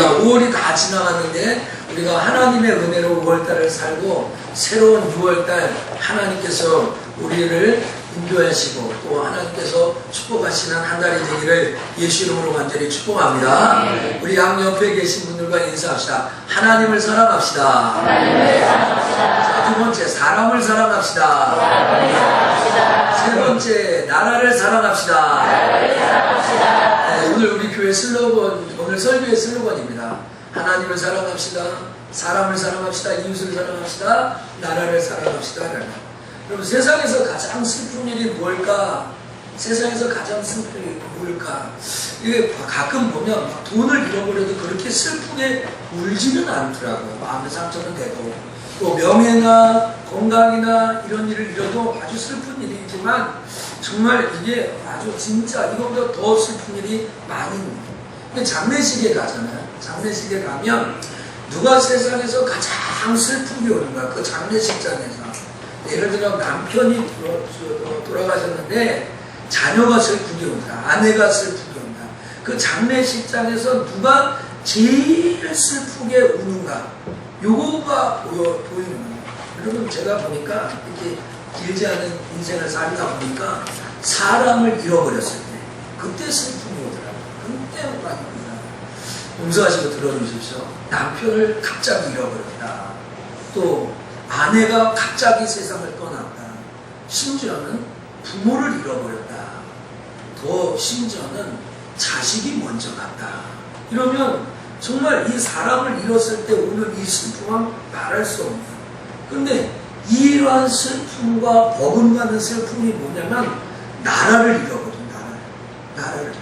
5월이 다 지나갔는데 우리가 하나님의 은혜로 5월달을 살고 새로운 6월달 하나님께서 우리를 인도하시고 또 하나님께서 축복하시는 한 달이 되기를 예수 이름으로 간절히 축복합니다. 우리 양옆에 계신 분들과 인사합시다. 하나님을 사랑합시다. 자, 두 번째, 사람을 사랑합시다. 세 번째, 나라를 사랑합시다. 네, 오늘 우리 교회 슬로건, 오늘 설교의 슬로건입니다. 하나님을 사랑합시다. 사람을 사랑합시다. 이웃을 사랑합시다. 나라를 사랑합시다. 여러분, 세상에서 가장 슬픈 일이 뭘까? 세상에서 가장 슬픈 일이 뭘까? 이게 가끔 보면 돈을 잃어버려도 그렇게 슬프게 울지는 않더라고요. 마음의 상처는 돼도. 또 명예나 건강이나 이런 일을 잃어도 아주 슬픈 일이지만 정말 이게 아주 진짜 이거보다 더 슬픈 일이 많은 일이에요. 장례식에 가잖아요. 장례식에 가면 누가 세상에서 가장 슬픈 게 오는가? 그 장례식장에서. 예를 들어 남편이 돌아가셨는데 자녀가 슬프게 온다. 아내가 슬프게 온다. 그 장례식장에서 누가 제일 슬프게 우는가? 요거가 보이는 거예요. 여러분, 제가 보니까 이렇게 길지 않은 인생을 살다 보니까 사람을 잃어버렸을 때 그때 슬픔이 오더라고요. 그때 많이 옵니다. 용서하시고 들어주십시오. 남편을 갑자기 잃어버렸다. 또 아내가 갑자기 세상을 떠났다. 심지어는 부모를 잃어버렸다. 더 심지어는 자식이 먼저 갔다. 이러면 정말 이 사람을 잃었을 때 오는 이 슬픔은 말할 수 없네요. 그런데 이러한 슬픔과 버금가는 슬픔이 뭐냐면 나라를 잃어버린 나라를.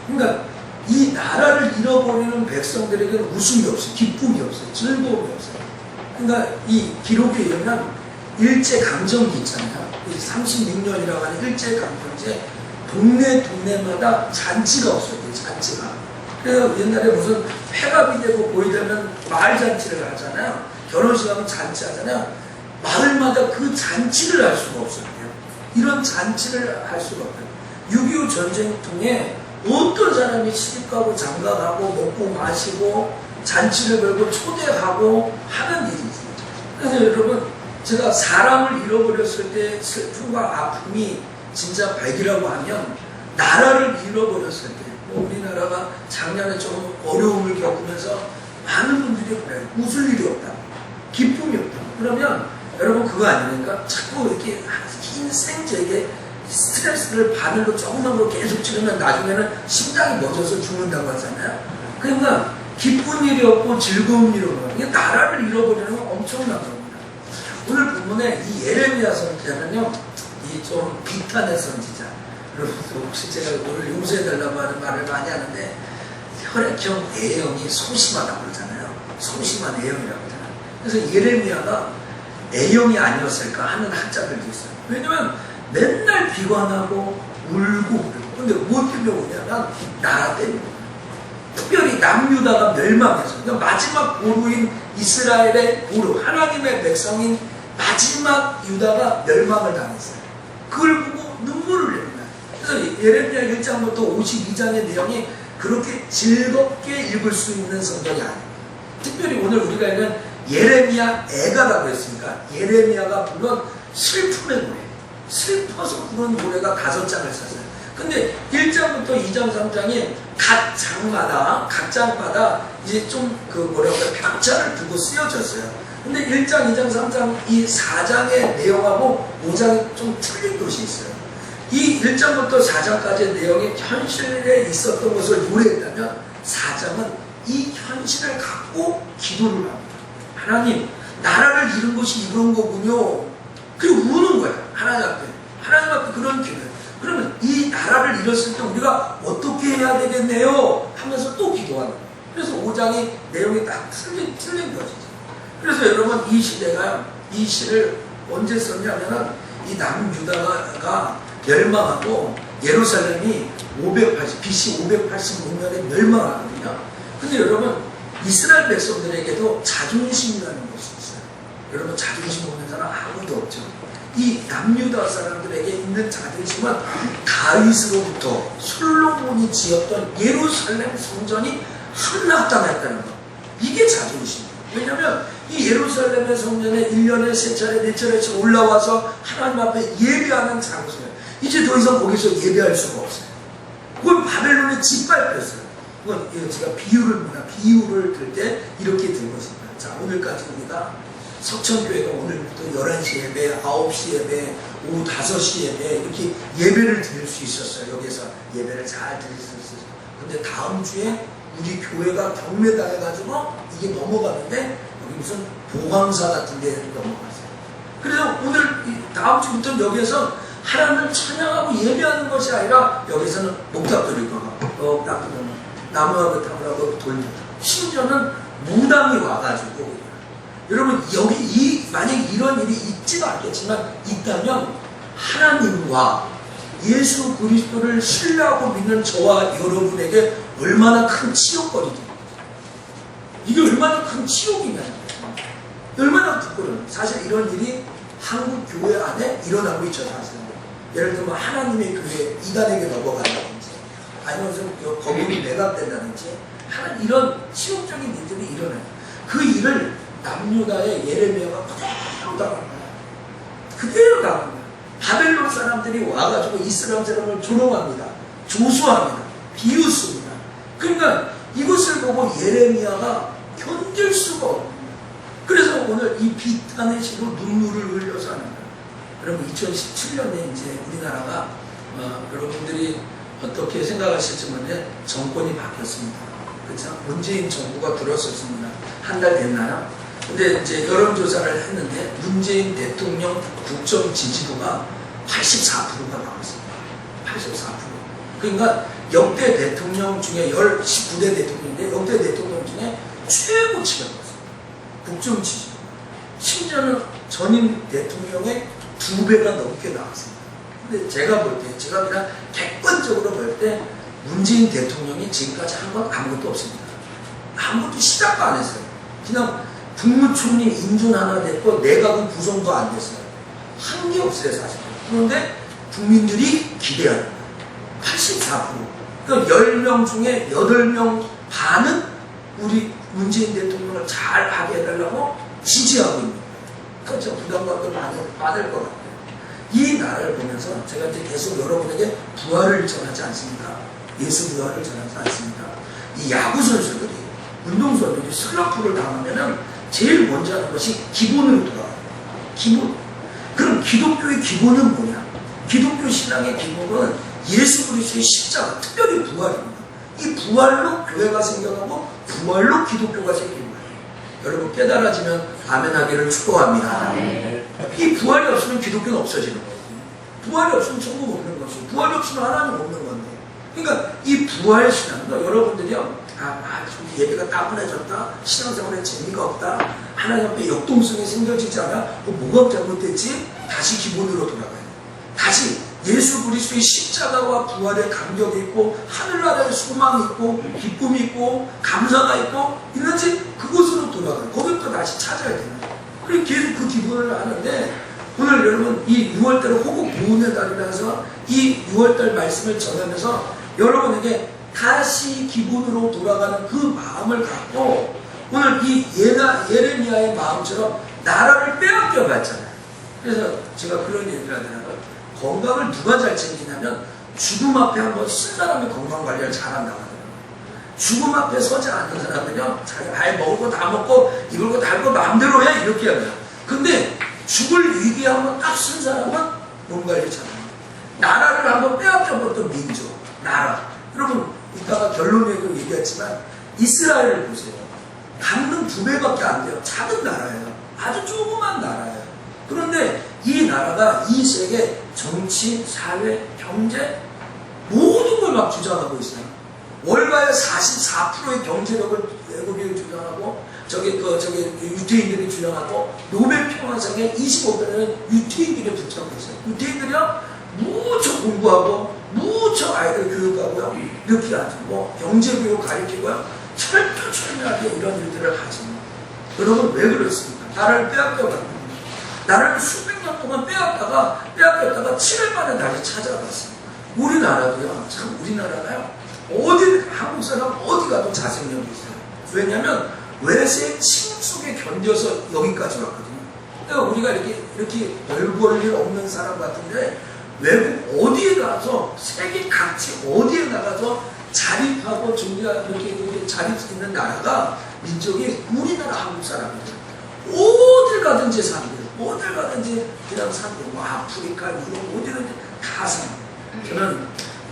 그러니까 이 나라를 잃어버리는 백성들에게는 웃음이 없어요. 기쁨이 없어요. 즐거움이 없어요. 그러니까 이 기록에 의하면 일제강점기 있잖아요. 36년이라고 하는 일제강점기에 동네마다 잔치가 없었대요. 잔치가. 그래서 옛날에 무슨 회갑이 되고 보이되면 마을 잔치를 하잖아요. 결혼식 하면 잔치 하잖아요. 마을마다 그 잔치를 할 수가 없었대요. 이런 잔치를 할 수가 없대요. 6.25 전쟁 통해 어떤 사람이 시집가고 장가가고 먹고 마시고 잔치를 걸고 초대하고 하는 일이 있어요. 그래서 여러분, 제가 사람을 잃어버렸을 때 슬픔과 아픔이 진짜 백이라고 하면 나라를 잃어버렸을 때 우리나라가 작년에 좀 어려움을 겪으면서 많은 분들이 그래요. 웃을 일이 없다. 기쁨이 없다. 그러면 여러분 그거 아닙니까? 자꾸 이렇게 인생제게 스트레스를 바늘로 조금만 거 계속 치르면 나중에는 심장이 멎어서 죽는다고 하잖아요. 그러니까 기쁜 일이 없고 즐거운 일이 없고 이게 나라를 잃어버리는 건 엄청난 겁니다. 오늘 본문에 이 예레미야 선지자는요, 이 좀 비탄의 선지자. 여러분들 혹시 제가 오늘 용서해달라고 하는 말을 많이 하는데 혈액형 A형이 소심하다고 그러잖아요. 소심한 A형이라고 그러잖아요. 그래서 예레미야가 A형이 아니었을까 하는 학자들도 있어요. 왜냐면 맨날 비관하고 울고 근데 뭐 때문에 오냐면 나라 때문에. 특별히 남유다가 멸망해서 그러니까 마지막 보루인 이스라엘의 보루, 하나님의 백성인 마지막 유다가 멸망을 당했어요. 그걸 보고 눈물을 냅니다. 그래서 예레미야 1장부터 52장의 내용이 그렇게 즐겁게 읽을 수 있는 성경이 아닙니다. 특별히 오늘 우리가 읽은 예레미야 애가라고 했으니까 예레미야가 부른 슬픔의 노래, 슬퍼서 부른 노래가 5장을 썼어요. 근데 1장부터 2장, 3장이 각 장마다 이제 좀 박자를 두고 쓰여졌어요. 근데 1장, 2장, 3장, 이 4장의 내용하고 5장이 좀 틀린 것이 있어요. 이 1장부터 4장까지의 내용이 현실에 있었던 것을 노래했다면 4장은 이 현실을 갖고 기도를 합니다. 하나님, 나라를 잃은 것이 이런 거군요. 그리고 우는 거예요. 하나님 앞에 그런 기도예요. 그러면 이 나라를 잃었을 때 우리가 어떻게 해야 되겠네요 하면서 또 기도하는 거예요. 그래서 5장이 내용이 딱 틀린 것이죠. 그래서 여러분, 이 시를 언제 썼냐면은 이 남유다가 멸망하고 예루살렘이 BC 586년에 멸망하거든요. 근데 여러분, 이스라엘 백성들에게도 자존심이라는 것이 있어요. 여러분, 자존심 없는 사람 아무도 없죠. 이 남유다 사람들에게 있는 자존심은 다윗으로부터 솔로몬이 지었던 예루살렘 성전이 함락당했다는 거. 이게 자존심이에요. 왜냐하면 이 예루살렘의 성전에 1년에 3차례 4차례씩 올라와서 하나님 앞에 예배하는 장소예요. 이제 더 이상 거기서 예배할 수가 없어요. 그걸 바벨론에 짓밟혔어요. 그건 제가 비유를 들 때 이렇게 든 것입니다. 자, 오늘까지 우리가 석천교회가 오늘부터 11시 예배, 9시 예배, 오후 5시 예배 이렇게 예배를 드릴 수 있었어요. 여기서 예배를 잘 드릴 수 있었어요. 근데 다음 주에 우리 교회가 경매당해가지고 이게 넘어가는데 여기 무슨 보강사 같은 데 넘어갔어요. 그래서 오늘 다음 주부터 여기에서 하나님을 찬양하고 예배하는 것이 아니라 여기서는 목탁 돌릴 거고 목탁 돌리고 나무하고 타고 돌리고 심지어는 무당이 와가지고 여러분 여기 만약 이런 일이 있지도 않겠지만 있다면 하나님과 예수 그리스도를 신뢰하고 믿는 저와 여러분에게 얼마나 큰 치욕거리죠. 이게 얼마나 큰 치욕이냐. 얼마나 부끄러워요. 사실 이런 일이 한국 교회 안에 일어나고 있죠. 사실. 예를 들면 하나님의 교회 이단에게 넘어간다든지 아니면 좀 거부이 매각된다든지 이런 치욕적인 일들이 일어나요. 그 일을 남유다의 예레미야가 그대로 당한 거야. 그대로 당한 거야. 바벨론 사람들이 와가지고 이스라엘 사람을 조롱합니다. 조수합니다. 비웃습니다. 그러니까 이것을 보고 예레미야가 견딜 수가 없는 거야. 그래서 오늘 이 비탄의 시로 눈물을 흘려서 하는 거야. 여러분 2017년에 이제 우리나라가 여러분들이 어떻게 생각하실지 모르는데 정권이 바뀌었습니다. 그렇죠? 문재인 정부가 들었었습니다. 한 달 됐나요? 근데 이제 여론조사를 했는데 문재인 대통령 국정 지지도가 84%가 나왔습니다. 84%. 그러니까 역대 대통령 중에 19대 대통령인데 역대 대통령 중에 최고치가 나왔습니다. 국정 지지도. 심지어는 전임 대통령의 2배가 넘게 나왔습니다. 근데 제가 볼 때, 제가 그냥 객관적으로 볼 때 문재인 대통령이 지금까지 한 건 아무것도 없습니다. 아무것도 시작도 안 했어요. 그냥 국무총리 인준 하나 됐고 내각은 구성도 안 됐어요. 한 게 없어요, 사실. 그런데 국민들이 기대하는 거예요. 84%. 그러니까 10명 중에 8명 반은 우리 문재인 대통령을 잘 하게 해달라고 지지하고 있는 거예요. 그렇죠. 부담감도 받을 것 같아요. 이 나라를 보면서 제가 이제 계속 여러분에게 부활을 전하지 않습니까? 예수 부활을 전하지 않습니까? 이 야구 선수들이, 운동선수들이 슬럼프를 당하면은 제일 먼저 하는 것이 기본으로 돌아가요. 기본. 그럼 기독교의 기본은 뭐냐? 기독교 신앙의 기본은 예수 그리스도의 십자가, 특별히 부활입니다. 이 부활로 교회가 생겨나고 부활로 기독교가 생기는 거예요. 여러분 깨달아지면 아멘 하기를 축복합니다. 이 부활이 없으면 기독교는 없어지는 거예요. 부활이 없으면 천국 없는 것이고 부활이 없으면 하나님 없는 건데. 그러니까 이 부활 신앙도 여러분들이요. 예배가 따분해졌다. 신앙생활에 재미가 없다. 하나님 앞에 역동성이 생겨지지 않아. 뭐가 잘못됐지? 다시 기본으로 돌아가요. 다시 예수 그리스도의 십자가와 부활의 감격이 있고 하늘나라에 소망이 있고 기쁨이 있고 감사가 있고 있는지 그곳으로 돌아가요. 거기부터 다시 찾아야 되는 거예요. 그리고 계속 그 기본을 하는데 오늘 여러분 이 6월달을 호국 보훈의 달이라서 이 6월달 말씀을 전하면서 여러분에게 다시 기본으로 돌아가는 그 마음을 갖고 오늘 이 예레미야의 마음처럼 나라를 빼앗겨 갔잖아요. 그래서 제가 그런 얘기를 하더라고요. 건강을 누가 잘 챙기냐면 죽음 앞에 한번 쓴 사람이 건강 관리를 잘한다고 하더라고요. 죽음 앞에 서지 않는 사람은요, 자기 아예 먹을 거 다 먹고 입을 거 다 입고 마음대로 해 이렇게 합니다. 근데 죽을 위기에 한번 딱 쓴 사람은 몸 관리 잘합니다. 나라를 한번 빼앗겨버렸던 민족, 나라. 여러분 이따가 결론에도 얘기했지만 이스라엘을 보세요. 강릉 2배밖에 안 돼요. 작은 나라예요. 아주 조그만 나라예요. 그런데 이 나라가 이 세계 정치, 사회, 경제 모든 걸 막 주장하고 있어요. 월가의 44%의 경제력을 외국인이 주장하고 유태인들이 주장하고 노벨 평화상에 25배는 유태인들이 붙잡고 있어요. 유태인들이요 무척 공부하고 무척 아이들 교육하고요 이렇게 하죠. 뭐 경제교육 가르치고요 철두철미하게 이런 일들을 하죠. 여러분 왜 그렇습니까? 나라를 빼앗겨갔습니다. 나라를 수백 년 동안 빼앗겼다가 7일 만에 다시 찾아갔습니다. 우리나라도요. 참 우리나라가요 어디 한국 사람 어디 가도 자생력이 있어요. 왜냐하면 외세의 침 속에 견뎌서 여기까지 왔거든요. 그러니까 우리가 이렇게 별 볼 일 없는 사람 같은데 외국 어디에 가서 세계 각지 어디에 나가서 자립하고 이렇게 자립 있는 나라가 민족이 우리나라 한국 사람이에요. 어딜 가든지 산대요. 어딜 가든지 그냥 산대요. 뭐 아프리카, 유럽 어디든지 다 산대요. 저는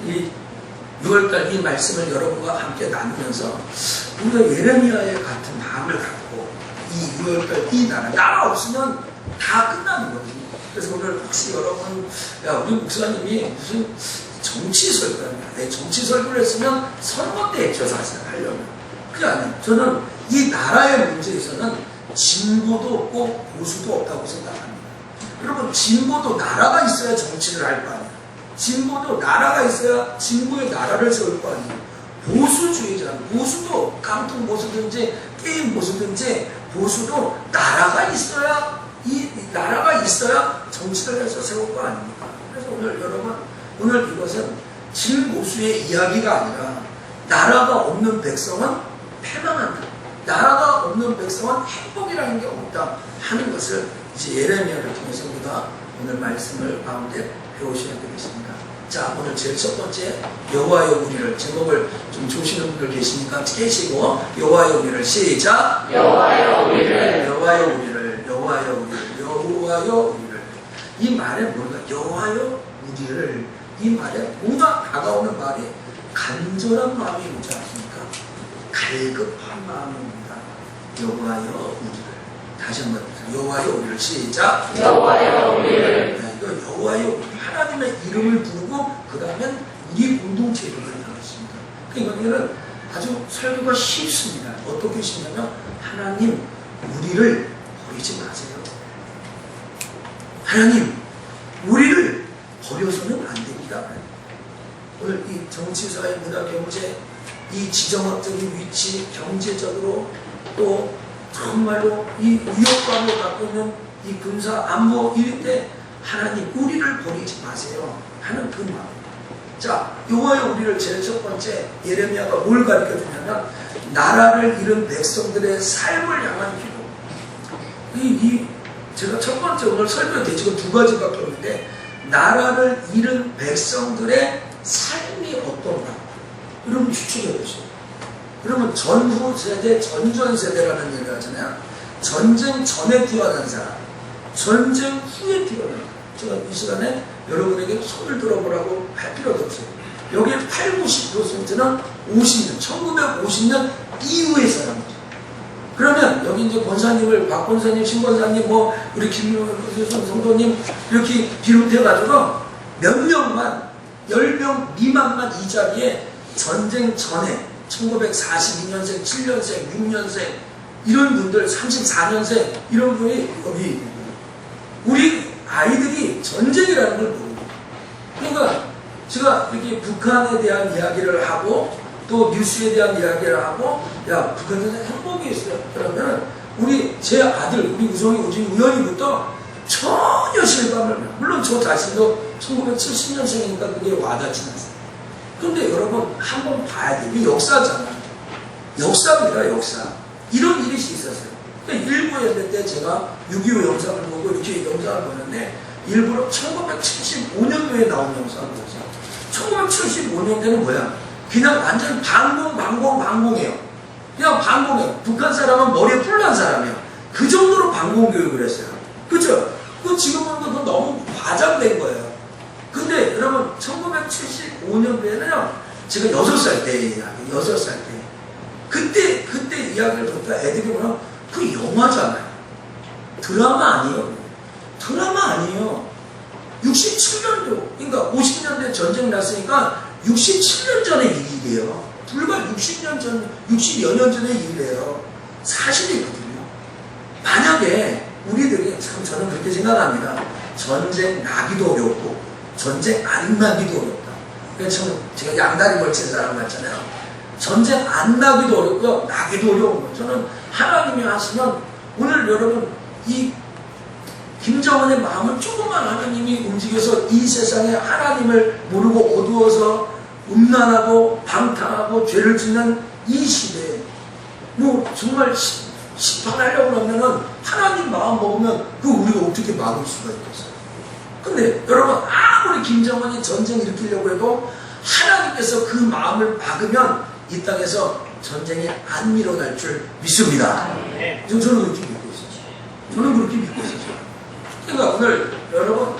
이 6월달 이 말씀을 여러분과 함께 나누면서 우리가 예레미야의 같은 마음을 갖고 이 6월달 이 나라 없으면 다 끝나는 거거든요. 그래서 오늘 혹시 여러분, 야, 우리 목사님이 무슨 정치 설교합니다. 정치 설교를 했으면 선거 때 했죠, 사실 하려면. 그게 아니에요. 저는 이 나라의 문제에서는 진보도 없고 보수도 없다고 생각합니다. 여러분, 진보도 나라가 있어야 정치를 할 거 아니에요. 진보도 나라가 있어야 진보의 나라를 세울 거 아니에요. 보수주의자는 보수도 깡통 보수든지 게임 보수든지 보수도 나라가 있어야 정치를 해서 세울 거 아닙니까? 그래서 오늘 여러분, 오늘 이것은 진보수의 이야기가 아니라 나라가 없는 백성은 패망한다. 나라가 없는 백성은 행복이라는 게 없다 하는 것을 이제 예레미야를 통해서 우리가 오늘 말씀을 가운데 배우셔야 되겠습니다. 자, 오늘 제일 첫 번째 여호와의 우리를 제목을 좀 조시는 분들 계시니까 깨시고 여호와의 우리를 시작. 여호와의 우리를 여호와의 우리를 여호와의 우리를 여호와의 우리를 이 말에 뭔가 여호와의 우리를 이 말에 뭔가 다가오는 말이 간절한 마음이 오지 않습니까? 갈급한 마음입니다. 여호와의 우리를 다시 한번 여호와의 우리를 시작. 여호와의 우리를 여호와의 우리 하나님의 이름을 부르고 그 다음엔 우리 공동체 이름을 부르겠습니다. 그러니까 아주 설교가 쉽습니다. 어떻게 쉽냐면 하나님 우리를 버리지 마세요. 하나님 우리를 버려서는 안 됩니다. 오늘 이 정치, 사회, 문화, 경제 이 지정학적인 위치, 경제적으로 또 정말로 이 위협감을 갖고 있는 이 군사 안보 이럴 때 하나님 우리를 버리지 마세요 하는 그 마음. 자, 여호와의 우리를 제일 첫 번째 예레미야가 뭘 가르쳐 주냐면 나라를 잃은 백성들의 삶을 향한 기도. 제가 첫 번째 오늘 설명 대지가 두 가지밖에 없는데 나라를 잃은 백성들의 삶이 어떤가? 여러분 추측해 보세요. 그러면 전후 세대, 전전 세대라는 얘기를 하잖아요. 전쟁 전에 태어난 사람, 전쟁 후에 태어난 사람. 제가 이 시간에 여러분에게 손을 들어보라고 할 필요도 없어요. 여기 80~90%는 50년, 1950년 이후의 사람이죠. 그러면 여기 이제 권사님을, 박 권사님, 신 권사님, 뭐 우리 김유선 성도님 이렇게 비롯해가지고 몇 명만, 10명 미만만 이 자리에 전쟁 전에 1942년생, 7년생, 6년생 이런 분들, 34년생 이런 분이 여기 우리 아이들이 전쟁이라는 걸 모르고, 그러니까 제가 이렇게 북한에 대한 이야기를 하고 또 뉴스에 대한 이야기를 하고 야 북한에서 행복이 있어요. 그러면 제 아들 우리 우성이 우연히부터 전혀 실감을, 물론 저 자신도 1970년생이니까 그게 와닿지 않습니다. 근데 여러분 한번 봐야 돼. 이게 역사잖아. 역사입니다. 역사. 이런 일이 있었어요. 그러니까 일부에 때 제가 6.25 영상을 보고 이렇게 영상을 보는데 일부러 1975년도에 나온 영상을 보세요. 1975년도는 뭐야? 그냥 완전 방공이에요. 그냥 방공이에요. 북한 사람은 머리에 뿔 난 사람이에요. 그 정도로 방공 교육을 했어요. 그죠? 그 지금 보는 건 너무 과장된 거예요. 근데 여러분 1975년도에는요 제가 6살 때 6살 때 그때 이야기를 듣다 애들이 뭐냐 그 영화잖아요. 드라마 아니에요. 드라마 아니에요. 67년도 그러니까 50년대 전쟁 났으니까 67년 전의 일이에요. 불과 60년 전 60여 년 전의 일이에요. 사실이거든요. 만약에 우리들이 참 저는 그렇게 생각합니다. 전쟁 나기도 어렵고 전쟁 안 나기도 어렵다. 그래서 제가 양다리 걸친 사람 같잖아요. 전쟁 안 나기도 어렵고요. 나기도 어려운 거예요. 저는 하나님이 하시면 오늘 여러분 이 김정은의 마음을 조금만 하나님이 움직여서 이 세상에 하나님을 모르고 어두워서 음란하고 방탕하고 죄를 짓는 이 시대에 정말 심판하려고 하면은 하나님 마음 먹으면 우리가 어떻게 막을 수가 있겠어요? 근데 여러분, 아무리 김정은이 전쟁 일으키려고 해도 하나님께서 그 마음을 막으면 이 땅에서 전쟁이 안 일어날 줄 믿습니다. 저는 그렇게 믿고 있어요. 저는 그렇게 믿고 있어요. 그러니까 오늘 여러분,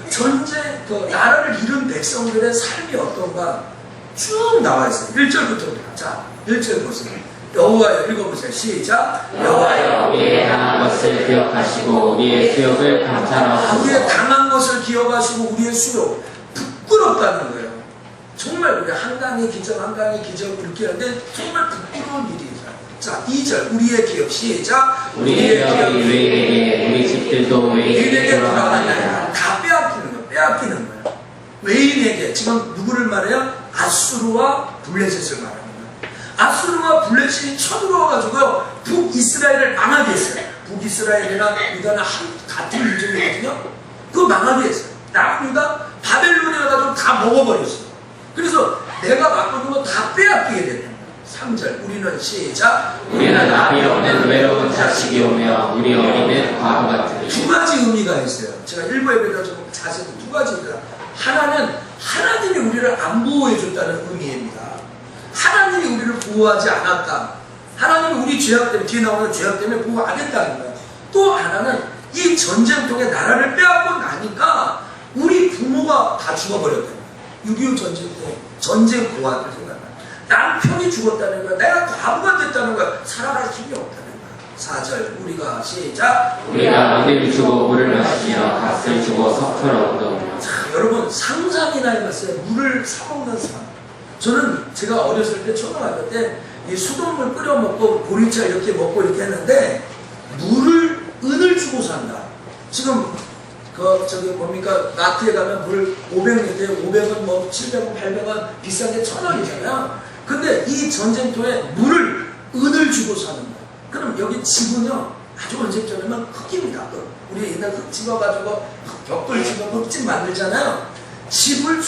전쟁, 나라를 잃은 백성들의 삶이 어떤가 쭉 나와 있어요. 1절부터입니다. 자, 1절 보세요. 여호와여, 읽어보세요. 시작. 여호와여, 우리의 당한 것을 기억하시고 우리의 수욕을 감찰하옵소서. 우리의 당한 것을 기억하시고 우리의 수욕, 부끄럽다는 거예요. 정말 우리 한강의 기적 이렇게 하는데 정말 부끄러운 일이에요. 자, 2절 우리의 기업, 시작. 우리의 기업이 외인에게, 우리 집들도 외인에게 돌아가느니라. 다 빼앗기는 거예요. 외인에게, 지금 누구를 말해요? 아수르와 블레셋을 말하는 거예요. 아수르와 블레셋이 쳐들어와가지고 북이스라엘을 망하게 했어요. 북이스라엘이나 유다는 같은 민족이거든요. 그거 망하게 했어요. 남유다 바벨론에 가가지고 다 먹어버렸어요. 그래서 내가 바꾸는 거 다 빼앗기게 되는 거예요. 3절 우리는 시작. 우리는 아비 없는 외로운 자식이 오며 우리 어린이는 과부 같으니. 두 가지 의미가 있어요. 제가 일부 예배가 좀 자세히 두 가지입니다. 하나는 하나님이 우리를 안 보호해줬다는 의미입니다. 하나님이 우리를 보호하지 않았다. 하나님이 우리 죄악 때문에, 뒤에 나오는 죄악 때문에 보호 안 했다는 거예요. 또 하나는 이 전쟁통에 나라를 빼앗고 나니까 우리 부모가 다 죽어버렸대요. 6.25 전쟁 때 전쟁 고아들 생각나. 남편이 죽었다는 거야. 내가 과부가 됐다는 거야. 살아갈 힘이 없다는 거야. 4절 우리가 시작. 우리가 물을 주고 물을 마시며 갓을 주고 석회를 얻어. 자, 여러분 상상이나 해봤어요. 물을 사먹는 사람. 저는 제가 어렸을 때 초등학교 때 이 수돗물 끓여 먹고 보리차 이렇게 먹고 이렇게 했는데 은을 주고 산다. 지금 저기 뭡니까? 마트에 가면 물 500리터에 500원, 700원, 800원 비싼 게 1,000원이잖아요. 근데 이 전쟁터에 은을 주고 사는 거예요. 그럼 여기 집은요, 아주 언제쯤이면 흙입니다. 우리 옛날 흙 집어가지고 벽돌 집어 흙집 만들잖아요. 값을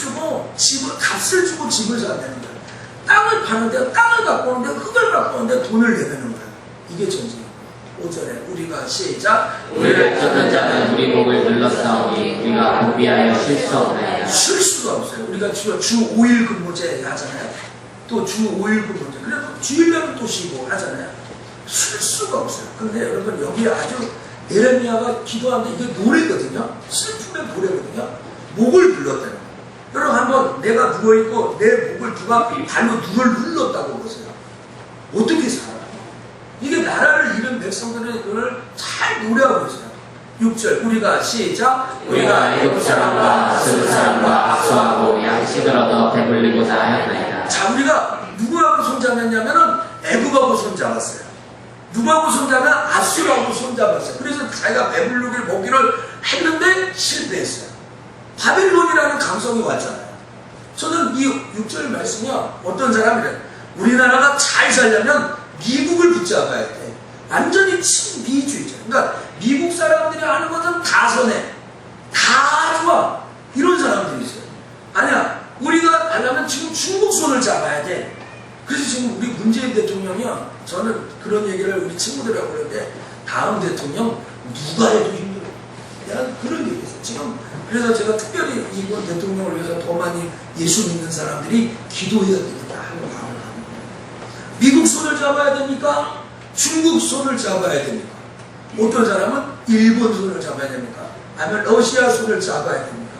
주고 집을 사는 거예요. 땅을 파는데, 땅을 갖고 오는데, 흙을 갖고 오는데 돈을 내는 거예요. 이게 전쟁이에요. 5절에 우리가 시작. 우리를 쫓는 자는 우리 목을 눌러싸우니 우리가 고비하여 쉴 수 없나이다. 쉴 수가 없어요. 우리가 주 5일 근무제 하잖아요. 또 주 5일 근무제. 그래도 주일날은 또 쉬고 하잖아요. 쉴 수가 없어요. 근데 여러분 여기 아주 예레미야가 기도하는데 이게 노래거든요. 슬픔의 노래거든요. 목을 눌렀다는 거예요. 여러분 한번 내가 누워있고 내 목을 누가 발로 누를 눌렀다고 보세요. 어떻게 살아? 이게 나라를 잃은 백성들의 그걸 잘 노래하고 있어요. 6절 우리가 시작. 우리가 애굽 사람과 아수르 사람과 악수하고 양식을 얻어 배불리고자 하였나이다. 자, 우리가 누구하고 손잡았냐면은 애굽하고 손잡았어요. 누구하고 손잡으면 아수르하고 손잡았어요. 그래서 자기가 배불르기를 먹기를 했는데 실패했어요. 바벨론이라는 감성이 왔잖아요. 저는 이 6절 말씀이요, 어떤 사람이래, 우리나라가 잘 살려면 미국을 붙잡아야 돼. 완전히 친미주의자. 그러니까 미국 사람들이 하는 것은 다 선해, 다 좋아, 이런 사람들이 있어요. 아니야, 우리가 하려면 지금 중국 손을 잡아야 돼. 그래서 지금 우리 문재인 대통령이요, 저는 그런 얘기를 우리 친구들하고 그러는데, 다음 대통령 누가 해도 힘들어. 내가 그런 얘기 했어요. 지금 그래서 제가 특별히 이번 대통령을 위해서 더 많이 예수 믿는 사람들이 기도해야 되겠다 하는 마음을 하는 거예요. 미국 손을 잡아야 됩니까? 중국 손을 잡아야 됩니까? 어떤 사람은 일본 손을 잡아야 됩니까? 아니면 러시아 손을 잡아야 됩니까?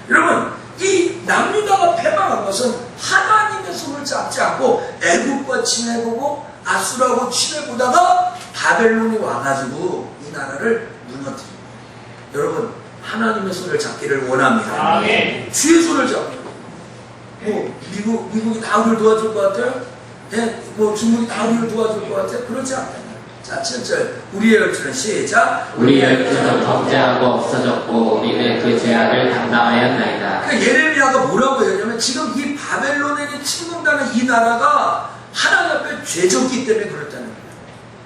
여러분, 이 남유다가 패망한 것은 하나님의 손을 잡지 않고 애굽과 친해보고 아수라고 친해보다가 바벨론이 와가지고 이 나라를 무너뜨린 거예요. 여러분, 하나님의 손을 잡기를 원합니다. 아멘. 주의 손을 잡는 거예요. 미국이 다 우리를 도와줄 것 같아요? 예? 중국이 다 우리를 도와줄 것 같아요? 그렇지 않아요. 자, 7절 우리의 열주는 시작. 우리의 열주는 범죄하고 없어졌고 우리는 그 죄악을 담당하였나이다. 그러니까 예레미야가 뭐라고 얘기하냐면 지금 이 바벨론에게 침공당한 이 나라가 하나님 앞에 죄졌기 때문에 그렇다는 거예요.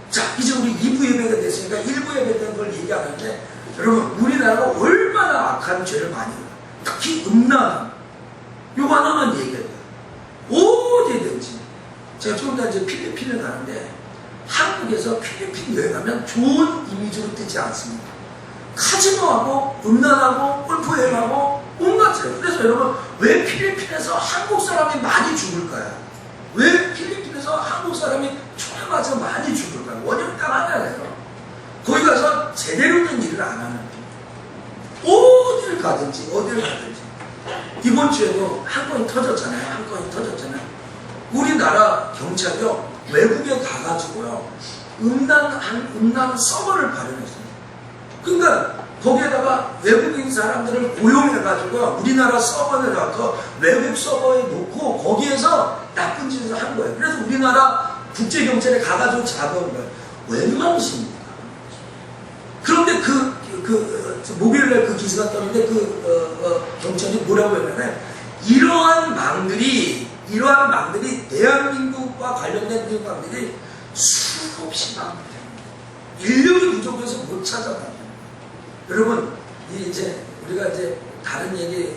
자, 이제 우리 2부 예배가 됐으니까 1부 예배 된 걸 얘기하는데, 여러분, 우리나라가 얼마나 악한 죄를 많이 해요. 특히 음란. 요거 하나만 얘기해요. 제가 조금 더 이제 필리핀을 가는데 한국에서 필리핀 여행하면 좋은 이미지로 뜨지 않습니다. 카지노하고 음란하고 골프여행하고 온갖이에요. 그래서 여러분 왜 필리핀에서 한국 사람이 많이 죽을까요? 왜 필리핀에서 한국 사람이 총에 맞아 많이 죽을까요? 원인은 딱 하나예요. 거기 가서 제대로 된 일을 안 하는 어디를 가든지 이번 주에도 한 건이 터졌잖아요. 우리나라 경찰이요 외국에 가가지고요 음란 서버를 발현했어요. 그러니까 거기에다가 외국인 사람들을 고용해가지고 우리나라 서버에 가서 외국 서버에 놓고 거기에서 나쁜 짓을 한 거예요. 그래서 우리나라 국제경찰에 가가지고 잡아온 거예요. 웬만 짓입니까? 그런데 목요일날 그 기사가 떴는데 경찰이 뭐라고 했냐면 이러한 망들이 대한민국과 관련된 그 망들이 수없이 많거든요. 인력이 부족해서 못 찾아가요. 여러분, 이제 우리가 이제 다른 얘기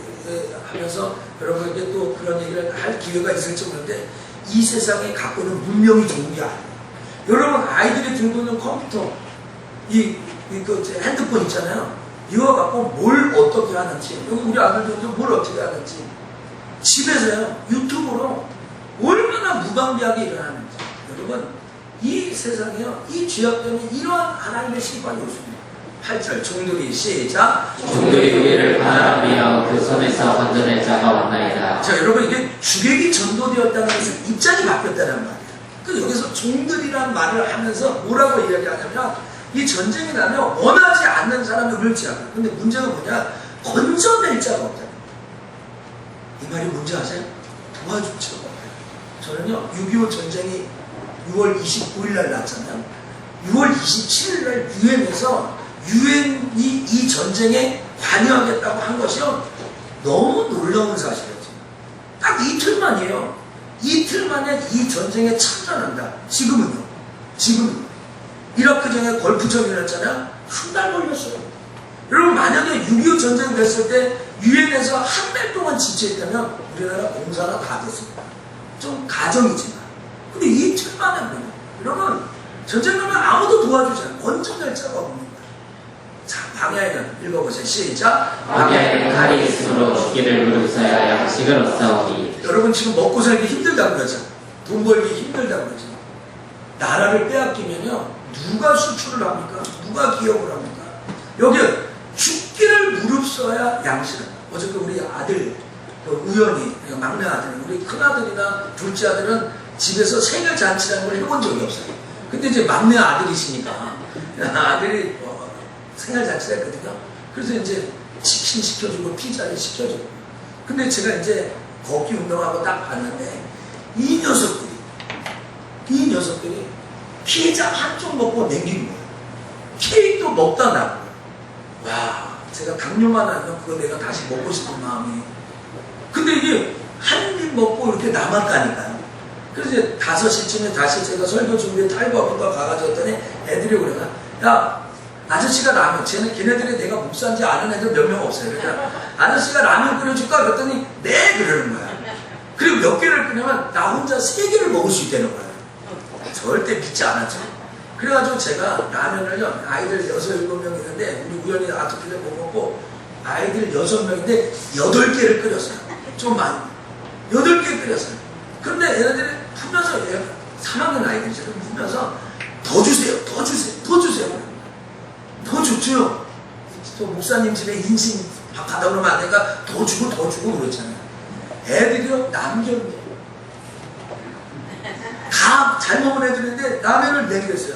하면서 여러분에게 또 그런 얘기를 할 기회가 있을지 모르는데 이 세상에 갖고 있는 문명이 좋은 게 아니에요. 여러분, 아이들이 들고 있는 컴퓨터, 핸드폰 있잖아요. 이거 갖고 뭘 어떻게 하는지, 여기 우리 아들들도 뭘 어떻게 하는지, 집에서요, 유튜브로 얼마나 무방비하게 일어나는지. 여러분, 이 세상에요, 이 죄악 때문에 이러한 하나님의 심판이 오십니다. 8절 종들이 시작. 종들이 우리를 바라보며 그 손에서 건져낼 자가 왔나이다. 자, 여러분 이게 주객이 전도되었다는 것은 입장이 바뀌었다는 말이에요. 그 여기서 종들이라는 말을 하면서 뭐라고 이야기하냐면 이 전쟁이 나면 원하지 않는 사람이 울지 않아요. 근데 문제가 뭐냐? 건져낼 자가 없다. 이 말이 뭔지 아세요? 도와줄 자가 없어요. 저는요 6.25 전쟁이 6월 29일 날 났잖아요. 6월 27일 날 유엔이 이 전쟁에 관여하겠다고 한 것이요 너무 놀라운 사실이었죠. 딱 이틀만이에요. 이틀 만에 이 전쟁에 참전한다. 지금은요. 이라크 전에 걸프전이 났잖아요. 한 달 걸렸어요. 여러분 만약에 6.25 전쟁 됐을 때 유엔에서 한 달 동안 지체했다면 우리나라 공사가 다 됐습니다. 좀 가정이지만. 근데 이틀 만에 그래요. 여러분 전쟁 나면 아무도 도와주지 않아요. 원정될 자가 없는 거예요. 자, 광야에는 읽어보세요. 시작. 광야에는 칼이 있으므로 죽기를 무릅써야 양식을 얻사오니. 여러분 지금 먹고 살기 힘들다고 그러죠. 돈 벌기 힘들다고 그러죠. 나라를 빼앗기면요 누가 수출을 합니까? 누가 기업을 합니까? 여기 죽기를 무릅써야 양식을. 어저께 우리 아들 우연히 막내 아들 우리 큰아들이나 둘째 아들은 집에서 생일 잔치라는 걸 해본 적이 없어요. 근데 이제 막내 아들이시니까 아들이 생일 잔치를 했거든요. 그래서 이제 치킨 시켜주고 피자를 시켜주고. 근데 제가 이제 걷기 운동하고 딱 봤는데 이 녀석들이 피자 한쪽 먹고 남긴 거예요. 케이크도 먹다 나고. 와, 제가 당뇨만 하면 그거 내가 다시 먹고 싶은 마음이. 근데 이게 한 입 먹고 이렇게 남았다니까요. 그래서 이제 5시쯤에 다시 제가 설교 준비에 탈거하고 가가지고 했더니 애들이 그러나 야, 아저씨가 라면, 걔네들이 내가 목사인지 아는 애들 몇 명 없어요. 그러니까 아저씨가 라면 끓여줄까? 그랬더니 네! 그러는 거야. 그리고 몇 개를 끓이면 나 혼자 3개를 먹을 수 있다는 거야. 절대 믿지 않았죠. 그래가지고 제가 라면을요, 아이들 6, 7명 있는데, 우리 우연히 아토피를 못 먹고, 아이들 6명인데, 8개를 끓였어요. 좀 많이. 8개 끓였어요. 그런데 얘네들이 풀면서, 3학년 아이들처럼 풀면서, 더 주세요. 더 줬죠. 또 목사님 집에 인심 가다 오면 안 되니까 더 주고 그러잖아요. 애들이요, 남겨놓은 다 잘 먹은 애들인데 라면을 내기랬어요.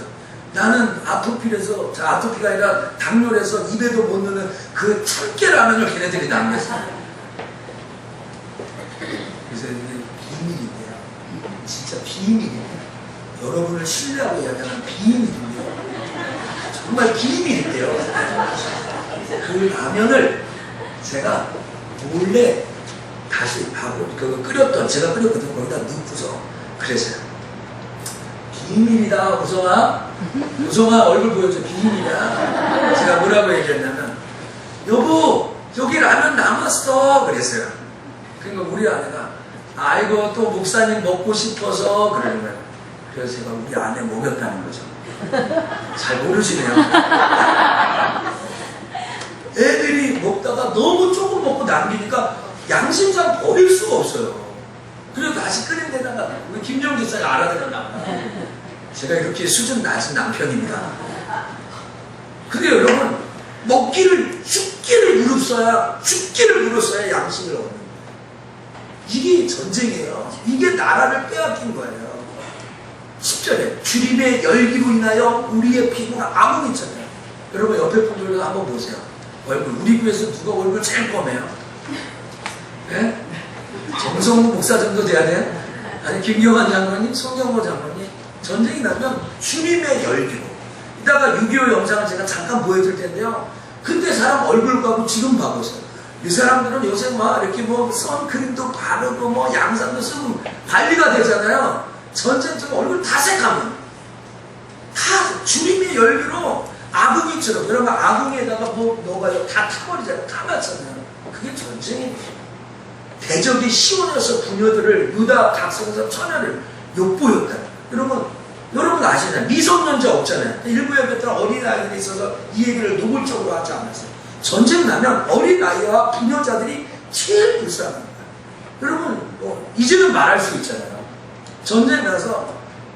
나는 아토피가 아니라 당뇨라서 입에도 못 넣는 그 참깨 라면을 걔네들이 남겼어요. 그래서 이게 비밀인데요. 진짜 비밀이에요. 여러분을 신뢰하고 이야기하는 비밀인데요. 정말 비밀인데요. 그 라면을 제가 몰래 다시 하고 제가 끓였거든요. 거기다 넣고서 그랬어요. 비밀이다, 우성아 얼굴 보여줘. 비밀이다. 제가 뭐라고 얘기했냐면 여보 여기 라면 남았어 그랬어요. 그러니까 우리 아내가 아이고 또 목사님 먹고 싶어서 그러는 거예요. 그래서 제가 우리 아내 먹였다는 거죠. 잘 모르시네요. 애들이 먹다가 너무 조금 먹고 남기니까 양심상 버릴 수가 없어요. 그래서 다시 끓인 데다가 우리 김정기 씨가 알아들었나 봐요. 제가 이렇게 수준 낮은 남편입니다. 근데 여러분 죽기를 무릅써야 양심을 얻는 거예요. 이게 전쟁이에요. 이게 나라를 빼앗긴 거예요. 10절에 주림의 열기로 인하여 우리의 피부가 아궁이잖아요. 여러분 옆에 분들도 한번 보세요. 얼굴 우리 교회에서 누가 얼굴 제일 검해요? 네? 정성우 목사 정도 돼야 돼요? 아니 김경환 장로님, 송영호 장로님 전쟁이 나면 주님의 열기로 이따가 6.25 영상을 제가 잠깐 보여줄 텐데요. 근데 사람 얼굴 가고 지금 봐보세요. 이 사람들은 요새 막 이렇게 뭐 선크림도 바르고 뭐 양산도 쓰고 관리가 되잖아요. 전쟁 중 얼굴 다 새까면 다 주님의 열기로 아궁이처럼 여러분 아궁이에다가 뭐 넣어가지고 다 타버리잖아요. 까맣잖아요. 그게 전쟁이에요. 대적이 시온에서 부녀들을 유다 각성에서 천하를 욕보였다. 여러분 아시나요? 미성년자 없잖아요. 일부 예배들은 어린아이들이 있어서 이 얘기를 노골적으로 하지 않았어요. 전쟁 나면 어린아이와 부녀자들이 제일 불쌍합니다. 여러분 이제는 말할 수 있잖아요. 전쟁 나서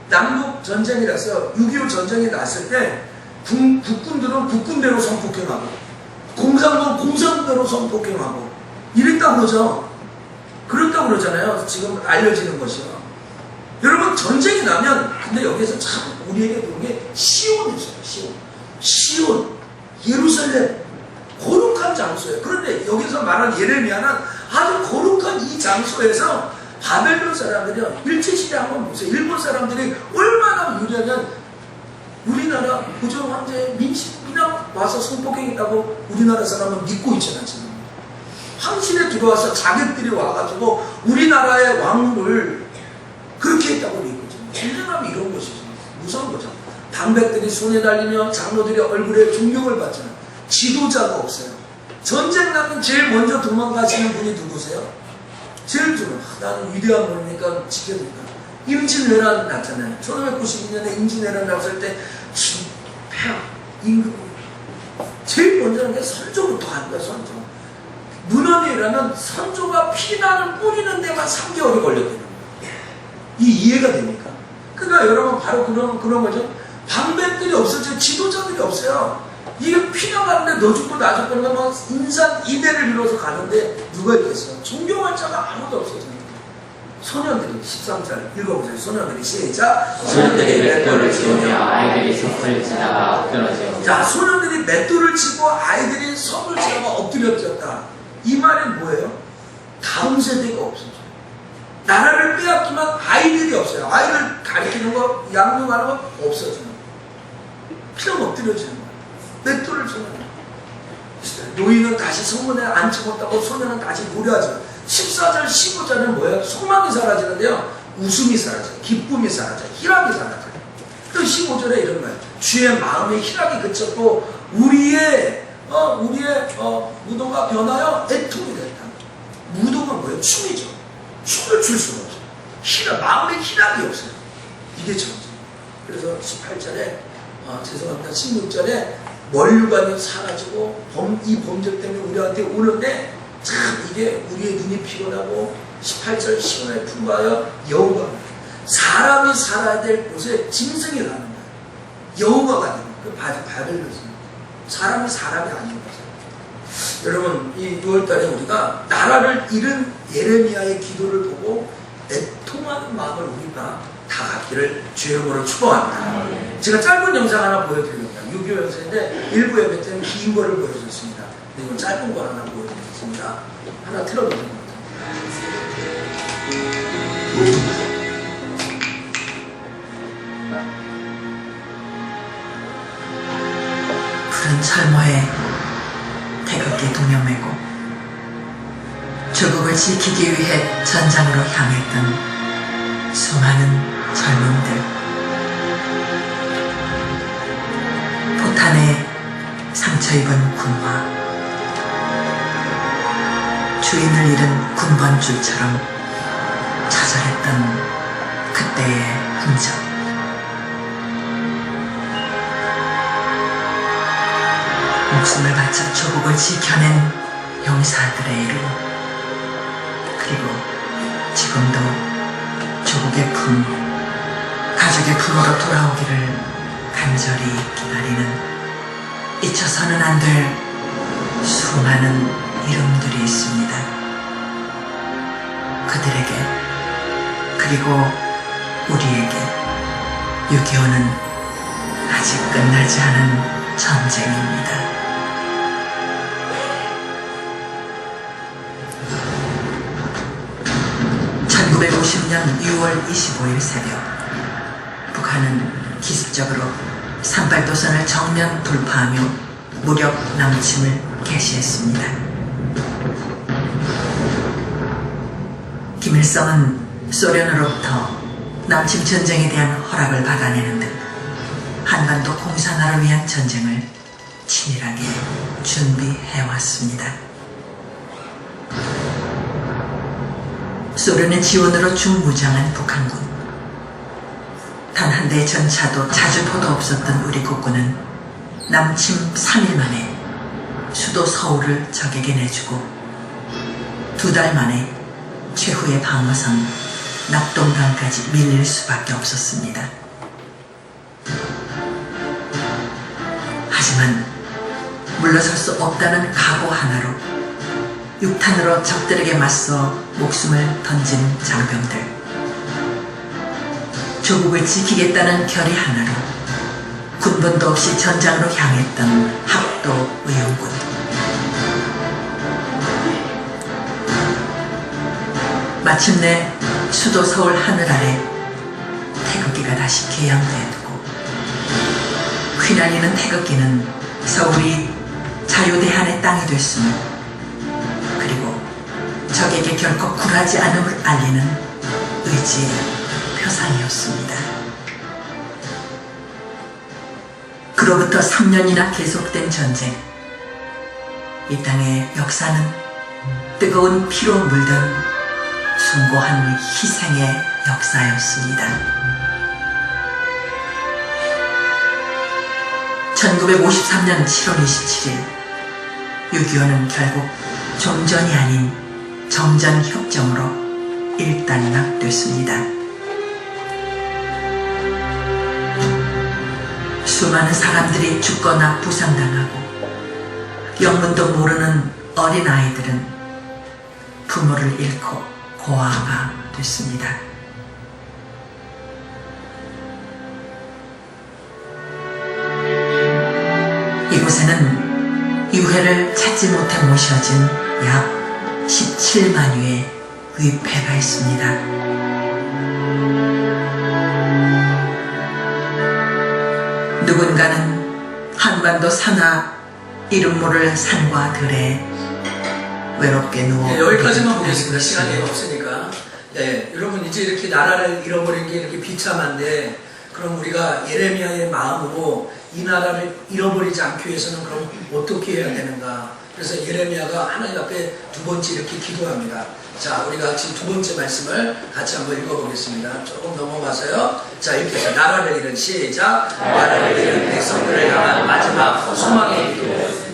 남북 전쟁이라서 6.25 전쟁이 났을 때 국군들은 국군대로 성폭행하고 공산党공산대로 성폭행하고 이랬다고 그러죠. 그렇다고 그러잖아요. 지금 알려지는 것이요. 여러분 전쟁이 나면 근데 여기서 참 우리에게 배운 게 시온이었어요. 시온 예루살렘 거룩한 장소예요. 그런데 여기서 말하는 예레미야는 아주 거룩한 이 장소에서 바벨론 사람들이요. 일제시대 한번 보세요. 일본 사람들이 얼마나 유리하면 우리나라 고종 황제 민씨랑 와서 성폭행했다고 우리나라 사람은 믿고 있잖아요. 지금 황실에 들어와서 자객들이 와가지고 우리나라의 왕을 그렇게 했다고 믿거든요. 전쟁하면 이런 것이죠. 무서운 거죠. 방백들이 손에 달리며 장로들이 얼굴에 존경을 받잖아요. 지도자가 없어요. 전쟁 나면 제일 먼저 도망가시는 분이 누구세요? 제일 좀 나는 위대한 분이니까 지켜드릴까. 임진왜란 났잖아요. 1592년에 임진왜란 났을 때 폐하, 임금 제일 먼저 하는 게 선조부터 하는 거야. 선조. 문헌에 의하면 선조가 피난을 뿌리는 데만 3개월이 걸렸다는 거예요. 이해가 됩니까? 그러니까 여러분 바로 그런 거죠. 방백들이 없어져 지도자들이 없어요. 이게 피난하는데 너 죽고 나 죽고 뭐 인산 이대를 이뤄서 가는데 누가 있겠어요? 존경할 자가 아무도 없어요. 소년들이 13절 읽어보세요. 소년들이 시작. 소년들이 맷돌을 치우며 아이들이 솥을 치다가 엎드러지고. 자, 소년들이 맷돌을 치고 아이들이 솥을 치다가 엎드려졌다. 이 말은 뭐예요? 다음 세대가 없어져. 나라를 빼앗기면 아이들이 없어요. 아이를 가르치는 거, 양육하는 거 없어져요. 그냥 엎드려지는 거예요. 맷돌을 치는 거예요. 노인은 다시 성문에 앉지 못하고 소년은 다시 무료하죠. 14절, 15절은 뭐예요? 소망이 사라지는데요. 웃음이 사라져요. 기쁨이 사라져요. 희락이 사라져요. 그리고 15절에 이런 거예요. 주의 마음의 희락이 그쳤고 우리의 무도가 변하여 애통이 됐다. 무도가 뭐예요? 춤이죠. 춤을 출 수가 없어요. 마음의 희락이 없어요. 이게 전쟁. 그래서 18절에 죄송합니다. 16절에 원류관이 사라지고 이 범죄 때문에 우리한테 오는데 참 이게 우리의 눈이 피곤하고 18절 15절에 풍부하여 여호와 사람이 살아야 될 곳에 짐승이 가는 거예요. 여호와가 되는 거예요. 그 바벨론이죠. 사람이 아닌 거죠. 여러분 이 6월달에 우리가 나라를 잃은 예레미야의 기도를 보고 애통하는 마음을 우리가 다 갖기를 주의 이름으로 축복합니다. 제가 짧은 영상 하나 보여드립니다. 6.25 영상인데 일부 예배 때는 긴 거를 보여줬습니다. 이건 짧은 거 하나 보여드리겠습니다. 하나 틀어보는 겁니다. 푸른 철모에 태극기 동여매고 조국을 지키기 위해 전장으로 향했던 수많은 젊은들, 포탄에 상처 입은 군화, 주인을 잃은 군번줄처럼 좌절했던 그때의 흔적. 목숨을 바쳐 조국을 지켜낸 용사들의 이름, 그리고 지금도 조국의 품, 가족의 품으로 돌아오기를 간절히 기다리는 잊혀서는 안 될 수많은 이름들이 있습니다. 그들에게, 그리고 우리에게 6.25는 아직 끝나지 않은 전쟁입니다. 1950년 6월 25일 새벽, 북한은 기습적으로 삼팔도선을 정면 돌파하며 무력 남침을 개시했습니다. 김일성은 소련으로부터 남침 전쟁에 대한 허락을 받아내는 등 한반도 공산화를 위한 전쟁을 치밀하게 준비해왔습니다. 소련의 지원으로 중무장한 북한군, 단 한 대의 전차도 자주포도 없었던 우리 국군은 남침 3일 만에 수도 서울을 적에게 내주고 2달 만에 최후의 방어선 낙동강까지 밀릴 수밖에 없었습니다. 하지만 물러설 수 없다는 각오 하나로 육탄으로 적들에게 맞서 목숨을 던진 장병들, 조국을 지키겠다는 결의 하나로 군번도 없이 전장으로 향했던 학도 의용군. 마침내 수도 서울 하늘 아래 태극기가 다시 개양되었고, 휘날리는 태극기는 서울이 자유대한의 땅이 됐음을, 그리고 적에게 결코 굴하지 않음을 알리는 의지의 표상이었습니다. 그로부터 3년이나 계속된 전쟁, 이 땅의 역사는 뜨거운 피로 물든 숭고한 희생의 역사였습니다. 1953년 7월 27일 6.25는 결국 종전이 아닌 정전협정으로 일단락됐습니다. 수많은 사람들이 죽거나 부상당하고 영문도 모르는 어린아이들은 부모를 잃고 고아가 됐습니다. 이곳에는 유해를 찾지 못해 모셔진 약 17만여의 위패가 있습니다. 누군가는 한반도 산하 이름 모를 산과 들에 외롭게 누워 여기까지만 보겠습니다. 시간이 없으니까. 여러분 이제 이렇게 나라를 잃어버린 게 이렇게 비참한데, 그럼 우리가 예레미야의 마음으로 이 나라를 잃어버리지 않기 위해서는 그럼 어떻게 해야 되는가? 그래서 예레미야가 하나님 앞에 두 번째 이렇게 기도합니다. 자, 우리가 같이 두 번째 말씀을 같이 한번 읽어보겠습니다. 조금 넘어가서요. 자, 이렇게 해서 나라를 잃은 시작. 나라를 잃은 백성들을 향한 마지막 소망의 기도.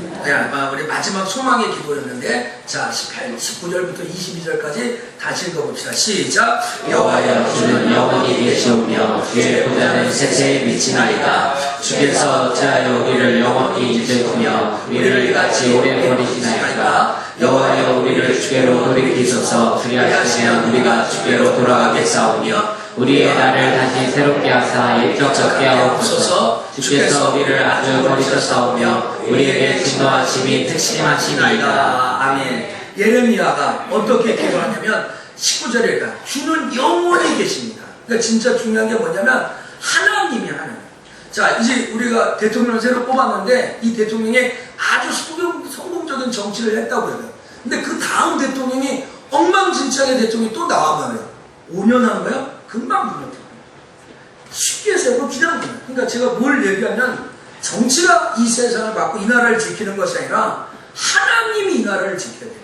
우리 마지막 소망의 기도였는데, 자, 19절부터 22절까지 다시 읽어봅시다. 시작. 여호와여, 주는 영원히 계시오며 주의 보좌는 세세에 미치나이다. 주께서 어찌하여 우리를 영원히 잊으시며 우리를 이같이 오래 버리시나이까. 여호와여, 우리를 주께로 돌이키소서. 그리하시면 우리가 주께로 돌아가겠사오며 우리의 날을 다시 새롭게 하사 일적적게 하옵소서. 주께서 우리를 아주 버리셨사오며 우리에게 진노하심이 특심하시나이다. 아멘. 예레미야가 어떻게 기도하냐면 19절에 주는 영원히 계십니다. 그러니까 진짜 중요한 게 뭐냐면 하나님이 하나님. 자, 이제 우리가 대통령을 새로 뽑았는데 이 대통령이 아주 성공적인 정치를 했다고 해요. 근데 그 다음 대통령이 엉망진창의 대통령이 또 나와봐요. 5년 한 거야? 금방 무너져. 쉽게 세고 그냥. 그러니까 제가 뭘 얘기하면 정치가 이 세상을 받고 이 나라를 지키는 것이 아니라 하나님이 이 나라를 지켜야 돼요.